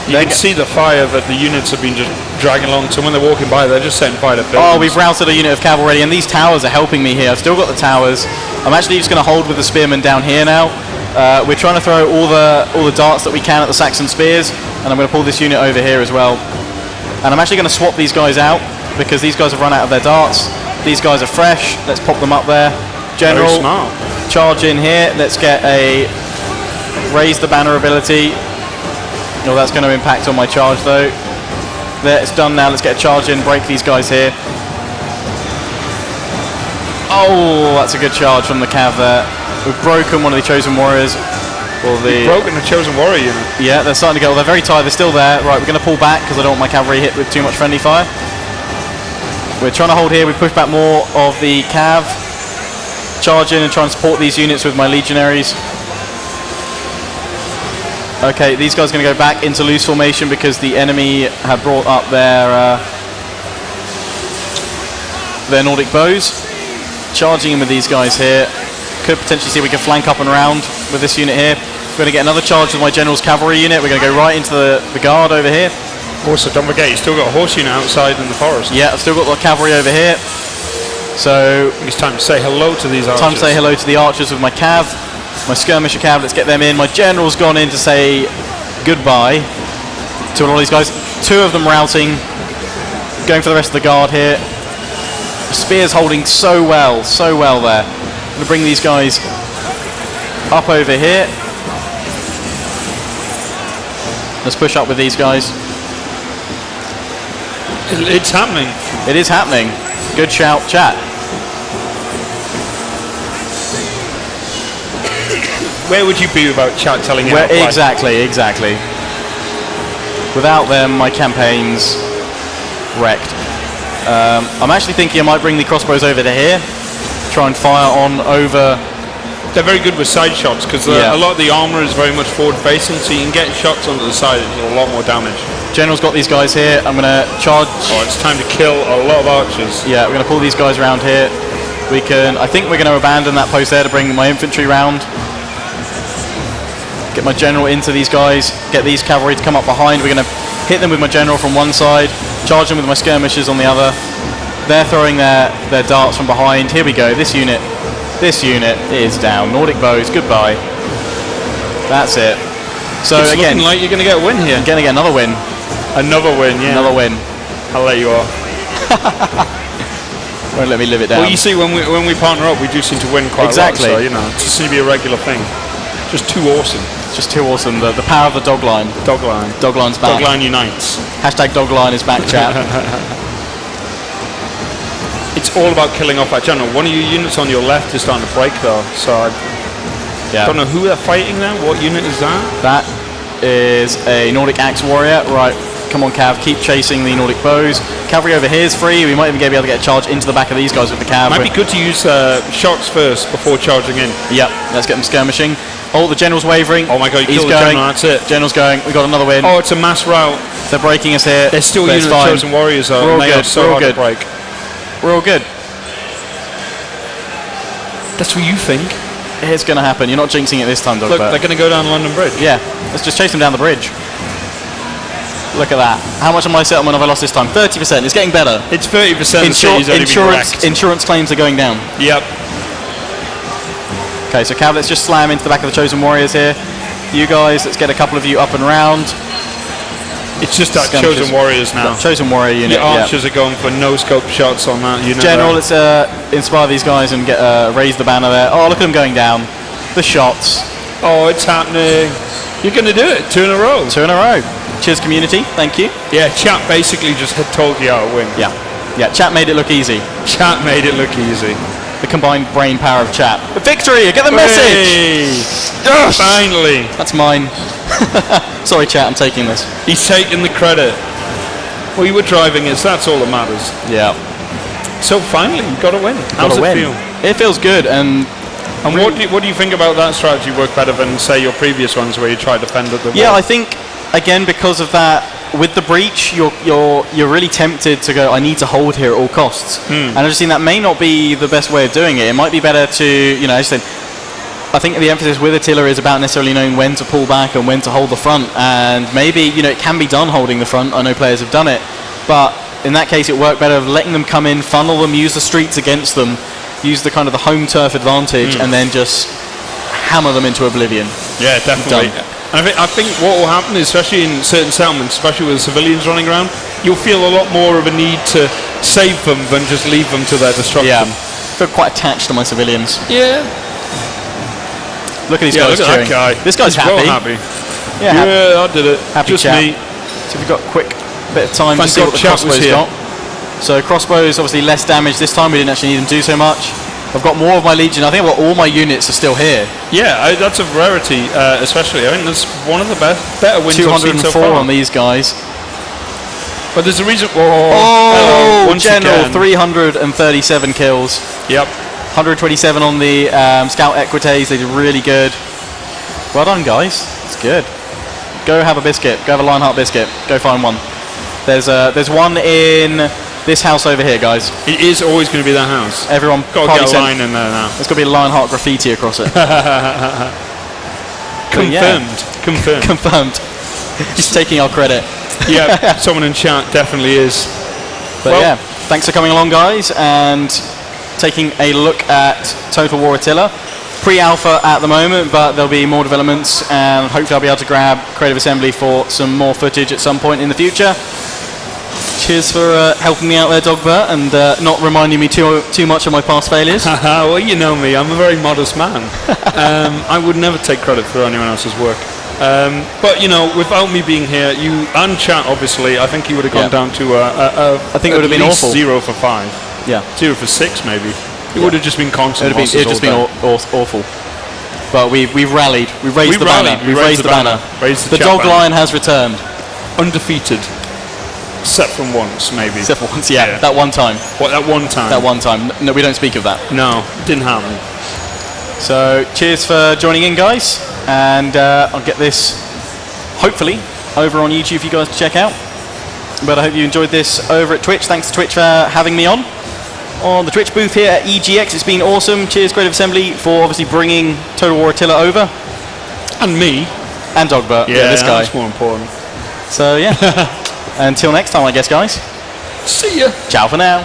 You can see the fire that the units have been just dragging along. So when they're walking by, they're just setting fire to buildings. Oh, we've routed a unit of cavalry, and these towers are helping me here. I've still got the towers. I'm actually just going to hold with the spearmen down here now. We're trying to throw all the darts that we can at the Saxon spears, and I'm going to pull this unit over here as well. And I'm actually going to swap these guys out, because these guys have run out of their darts. These guys are fresh. Let's pop them up there. General, very smart. Charge in here. Let's get a raise the banner ability. Oh, that's going to impact on my charge though. There, it's done now. Let's get a charge in, break these guys here. Oh, that's a good charge from the cav there. We've broken one of the chosen warriors. We've broken the chosen warrior unit. Yeah, they're starting to go. They're very tired. They're still there. Right, we're going to pull back because I don't want my cavalry hit with too much friendly fire. We're trying to hold here. We push back more of the cav. Charge in and try and support these units with my legionaries. Okay, these guys are going to go back into loose formation because the enemy have brought up their Nordic bows. Charging in with these guys here. Could potentially see if we can flank up and round with this unit here. We're going to get another charge with my general's cavalry unit. We're going to go right into the guard over here. Also, don't forget, you've still got a horse unit outside in the forest. Yeah, I've still got the cavalry over here. So it's time to say hello to these archers. Time to say hello to the archers with my cav. My skirmisher cav, let's get them in. My general's gone in to say goodbye to a lot of these guys. 2 of them routing. Going for the rest of the guard here. Spear's holding so well there. I'm going to bring these guys up over here. Let's push up with these guys. It's happening. It is happening. Good shout, chat. Where would you be without chat telling you? Exactly. Without them, my campaign's wrecked. I'm actually thinking I might bring the crossbows over to here. Try and fire on over. They're very good with side shots because a lot of the armor is very much forward facing, so you can get shots onto the side and do a lot more damage. General's got these guys here. I'm going to charge. Oh, it's time to kill a lot of archers. Yeah, we're going to pull these guys around here. I think we're going to abandon that post there to bring my infantry round. Get my general into these guys. Get these cavalry to come up behind. We're going to hit them with my general from one side. Charge them with my skirmishers on the other. They're throwing their darts from behind. Here we go. This unit is down. Nordic bows, goodbye. That's it. So it's again, looking like you're going to get a win here. Going to get another win. Another win, yeah. Another win. I'll let you off. Won't let me live it down. Well, you see, when we partner up, we do seem to win quite a lot. So, it just seems to be a regular thing. Just too awesome. It's just too awesome. The power of the dog line. Dogline's back. Dogline unites. Hashtag dogline is back, chat. It's all about killing off that general. One of your units on your left is starting to break though, so Yeah. Don't know who they're fighting there. What unit is that? That is a Nordic Axe Warrior. Right, come on, Cav, keep chasing the Nordic Bows. Cavalry over here is free. We might even be able to get a charge into the back of these guys with the Cav. Might be good to use shots first before charging in. Yep, let's get them skirmishing. Oh, the General's wavering. Oh my god, you He's killed the going. General, that's it. General's going. We got another win. Oh, it's a mass rout. They're breaking us here. There's still That's units of fine. Chosen Warriors though, We're all and they good. are so We're all hard good. to break. We're all good. That's what you think. It's going to happen. You're not jinxing it this time, Doug. Look, they're going to go down London Bridge. Yeah, let's just chase them down the bridge. Look at that. How much of my settlement have I lost this time? 30%. It's getting better. It's 30%. Insurance claims are going down. Yep. Okay, so Cav, let's just slam into the back of the Chosen Warriors here. You guys, let's get a couple of you up and round. It's just that Skirmishers. Chosen Warriors now. Chosen Warrior unit. The archers are going for no-scope shots on that unit. General, let's inspire these guys and get raise the banner there. Oh, look at them going down. The shots. Oh, it's happening. You're going to do it. 2 in a row. 2 in a row. Cheers, community. Thank you. Yeah, chat basically just had told you how to win. Yeah. Yeah, chat made it look easy. Chat made it look easy. The combined brain power of chat. The victory! I get the message! Yes! Finally! That's mine. Sorry, chat, I'm taking this. He's taking the credit. Well, you were driving it, so that's all that matters. Yeah. So finally, you got to win. How does it feel? It feels good, and really, what do you think about that strategy work better than, say, your previous ones where you try to defend at the yeah, wall? I think, again, because of that, with the breach, you're really tempted to go, I need to hold here at all costs. And I've just seen that may not be the best way of doing it. It might be better to, you know, as I said, I think the emphasis with Attila is about necessarily knowing when to pull back and when to hold the front. And maybe, you know, it can be done holding the front. I know players have done it. But in that case, it worked better of letting them come in, funnel them, use the streets against them, use the kind of the home turf advantage, and then just hammer them into oblivion. Yeah, definitely. And I think what will happen is, especially in certain settlements, especially with civilians running around, you'll feel a lot more of a need to save them than just leave them to their destruction. Yeah, I feel quite attached to my civilians. Yeah. Look at these guys look at cheering. that guy. This guy's He's happy. well happy. Yeah, I did it. happy Just chat. me. So we've got a quick bit of time to Thank see God what the chat was crossbows here. got. So crossbows, obviously less damage this time. We didn't actually need them to do so much. I've got more of my Legion. I think I've got all my units are still here. Yeah, that's a rarity, especially. I think that's one of the better wins I've seen so 204 far. on these guys. But there's a reason. Oh, once General, again. 337 kills. Yep. 127 on the Scout Equites. They did really good. Well done, guys. It's good. Go have a biscuit. Go have a Lionheart biscuit. Go find one. There's one in this house over here, guys. It is always going to be that house. Everyone, Got to get a line in there now. There's got to be a Lionheart graffiti across it. Confirmed. Confirmed. Confirmed. He's taking our credit. Yeah, someone in chat definitely is. But well, yeah, thanks for coming along, guys, and taking a look at Total War Attila. Pre-alpha at the moment, but there'll be more developments, and hopefully I'll be able to grab Creative Assembly for some more footage at some point in the future. Cheers for helping me out there, Dogbert, and not reminding me too much of my past failures. Well, you know me. I'm a very modest man. I would never take credit for anyone else's work. But you know, without me being here, you and chat obviously, I think you would have gone down to I think it would have been awful. 0 for 5. Yeah. 0 for 6 maybe. It would have just been constant. It would have just been awful. But we've rallied. We've raised the banner. We've raised the banner. The Dog Lion has returned. Undefeated. Except from once, maybe. Except for once, yeah. That one time. What, that one time? That one time. No, we don't speak of that. No, didn't happen. So, cheers for joining in, guys. And I'll get this, hopefully, over on YouTube for you guys to check out. But I hope you enjoyed this over at Twitch. Thanks to Twitch for having me on the Twitch booth here at EGX. It's been awesome. Cheers, Creative Assembly, for obviously bringing Total War Attila over. And me. And Dogbert. Yeah, this guy. That's more important. So, yeah. Until next time, I guess, guys. See ya. Ciao for now.